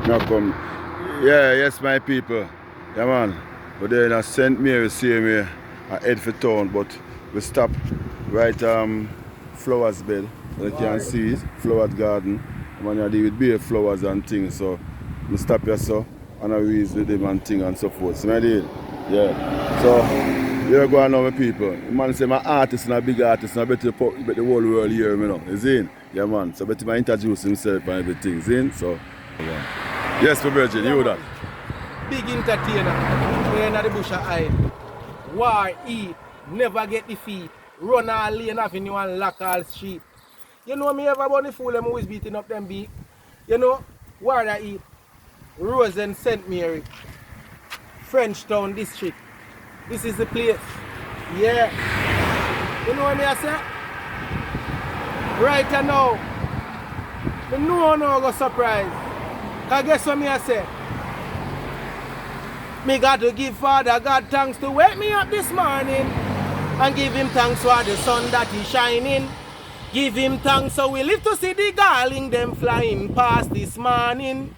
Now come. Yeah, yes, my people. Yeah, man. But then at St. Mary, same here. I head for town, but we stop right flowers bed. You can see it, flowers garden. Man, I deal with bare flowers and things, so we stop here so and I reason with them and things and so forth. So I did. Yeah. So here go on now, my people. The man say my artist and a big artist, and I bet the whole world hear me now. You see? Yeah, man. So I bet him introduce himself and everything. See? So yeah. Yes, my virgin, you that. Big entertainer, we're in the bush of eye. War, eat, never get defeat. Run all lane avenue and lock all street. You know me ever bunny fool them always beating up them beat. You know, war I eat. Rose and St. Mary. Frenchtown district. This is the place. Yeah. You know what me I say? Right now. The no go surprise. Cause guess what me I say? Me got to give Father God thanks to wake me up this morning and give him thanks for the sun that is shining. Give him thanks so we live to see the darling them flying past this morning.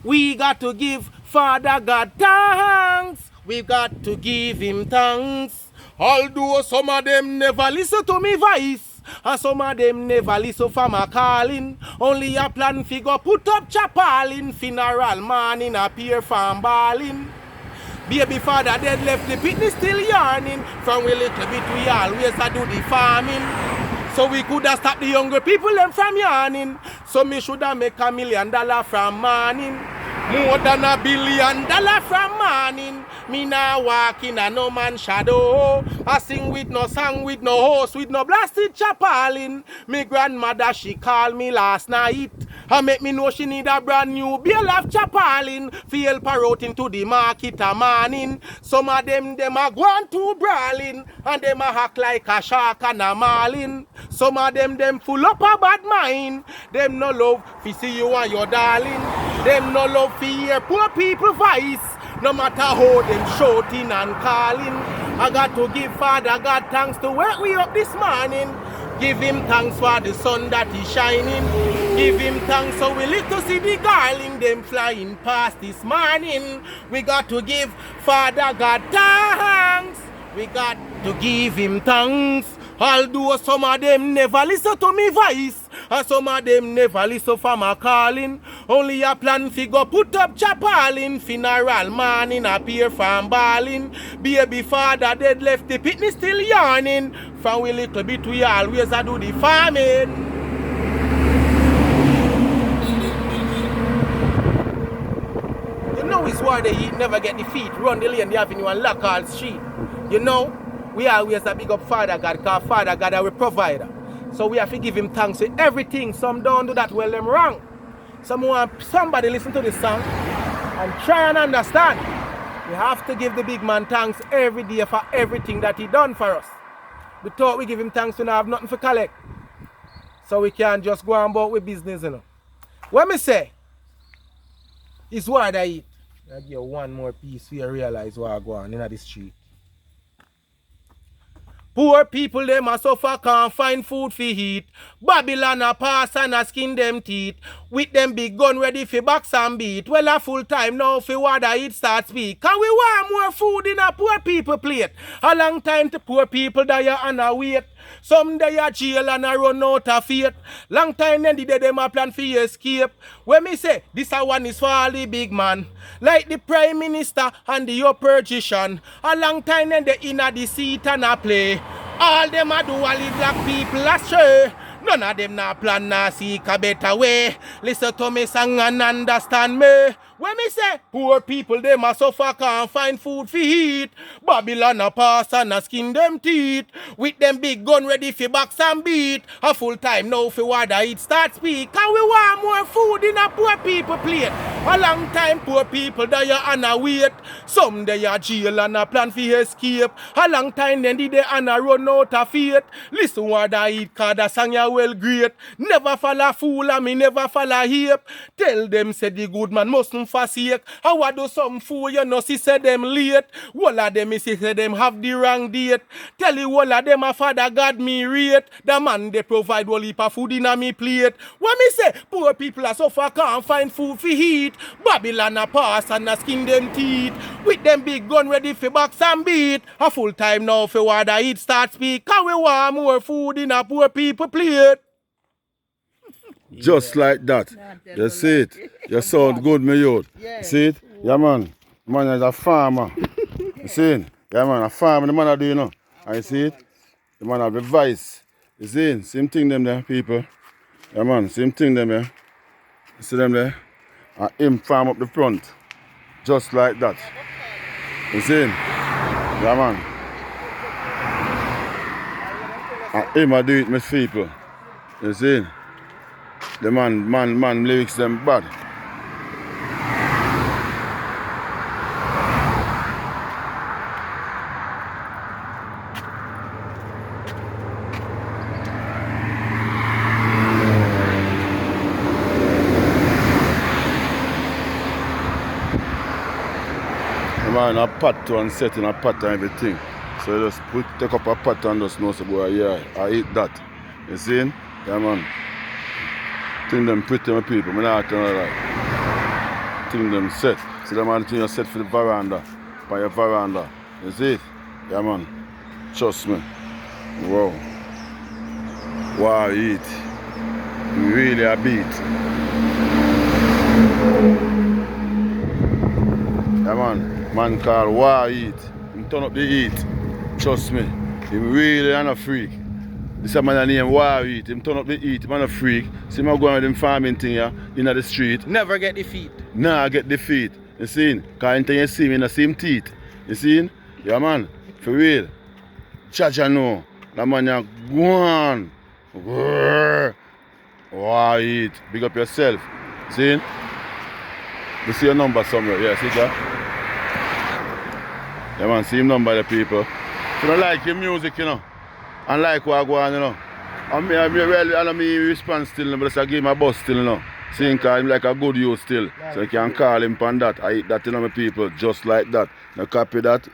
We got to give Father God thanks. We got to give him thanks. Although some of them never listen to me voice, and some of them never listen for my calling. Only a plan figure put up chapel in funeral morning appear from balling. Baby father dead left the pitney still yarning. From we little bit we always a do the farming. So we could have stopped the younger people them from yarning. So me should have make $1 million from morning. More than $1 billion from morning. Me now walk in a no man shadow. I sing with no song, with no host, with no blasted chapalin. Me grandmother she called me last night. I make me know she need a brand new bale of chapalin. Feel parrot into the market a morning. Some of them a going to brawling. And them a act like a shark and a marlin. Some of them full up a bad mind. Them no love fi see you and your darling. Them no love fi hear poor people voice. No matter how them shouting and calling. I got to give Father God thanks to wake me up this morning. Give him thanks for the sun that is shining. Give him thanks so we live to see the darling them flying past this morning. We got to give Father God thanks. We got to give him thanks. Although some of them never listen to me voice, and some of them never listen for my calling. Only a plan figure put up chapel in funeral morning appear from balling. Baby father dead left the pitney still yarning. From we little bit we always a do the farming. You know it's why they eat, never get defeat. Run the lane, the avenue and lock all street. You know? We always a big up Father God, because Father God is our provider. So we have to give him thanks for everything. Some don't do that well, them wrong. Somebody listen to this song and try and understand. We have to give the big man thanks every day for everything that he done for us. We thought we give him thanks when I have nothing for collect. So we can't just go on about with business, you know. What me say is what I eat. I give you one more piece for you realize what I go on in the street. Poor people them a suffer, can't find food for eat. Babylon a pass and a skin them teeth. With them big gun ready for box and beat. Well a full time now for what I eat start speak. Can we want more food in a poor people plate? A long time to poor people die and a wait. Some day a jail and a run out of faith. Long time then the day them a plan for escape. When me say this a one is for all the big man. Like the Prime Minister and the opposition. A long time then they in a the seat and a play. All them a do a leave black people astray. None of them na plan na seek a better way. Listen to me song and understand me. When me say poor people them a suffer, can't find food for eat. Babylon a pass and a skin them teeth. With them big gun ready for box and beat. A full time now for what I eat start speak. Can we want more food in a poor people plate? A long time poor people die and a wait. Some day a jail and a plan for escape. A long time then the day and a run out of faith. Listen what I eat cause the song ya well great. Never fall a fool and me never fall a heap. Tell them say the good man mustn't forsake. How I do some fool you know see say them late. All of them is say them have the wrong date. Tell you all of them a Father God me rate. The man they provide all heap of food in a me plate. What me say? Poor people are suffer can't find food for eat. Babylon a pass and a skin them teeth. With them big gun ready for box and beat. A full time now for what I eat start speak. Can we want more food in a poor people plate? Just like that. You see it? You sound good, me youth. You see it? Yeah, man. Man is a farmer. You see it? Yeah, man, a farmer, the man are doing, you know. And you see it? The man have the vice. You see it? Same thing them there, people. Yeah, man, same thing them there. You see them there? And him farm up the front. Just like that. You see it? Yeah, man. And him I do it, my people. You see it? The man lyrics them bad. The man a pot and set in a pot and everything. So you just take up a pot and just know, so boy, yeah, I eat that. You see? Yeah, man. Thing them pretty, my people. I not tell you that. Thing them set. See the man thing you set for the veranda. By your veranda. You see it? Yeah, man. Trust me. Wow. Wow, eat. Really a beat. Yeah, man. Man called Wow Eat. Him turn up the heat. Trust me. Him really a freak. This a man named Wow Eat. Him turn up the heat. Man a freak. See him going with them farming thing here in the street. Never get defeat. Nah, get defeat. You see? Because until you see him in the same teeth. You see? Yeah, man. For real. Chacha know. That man ya go on. Wow Eat. Big up yourself. See? You see your number somewhere. Yeah, see that? Yeah, man, see him number the people. If you don't like your music, you know, and like what I go on, you know, and me respond still, but just I give him a bus still, you know. See him call him like a good youth still. So you can call him on that. I eat that, you know, my people, just like that. Now copy that.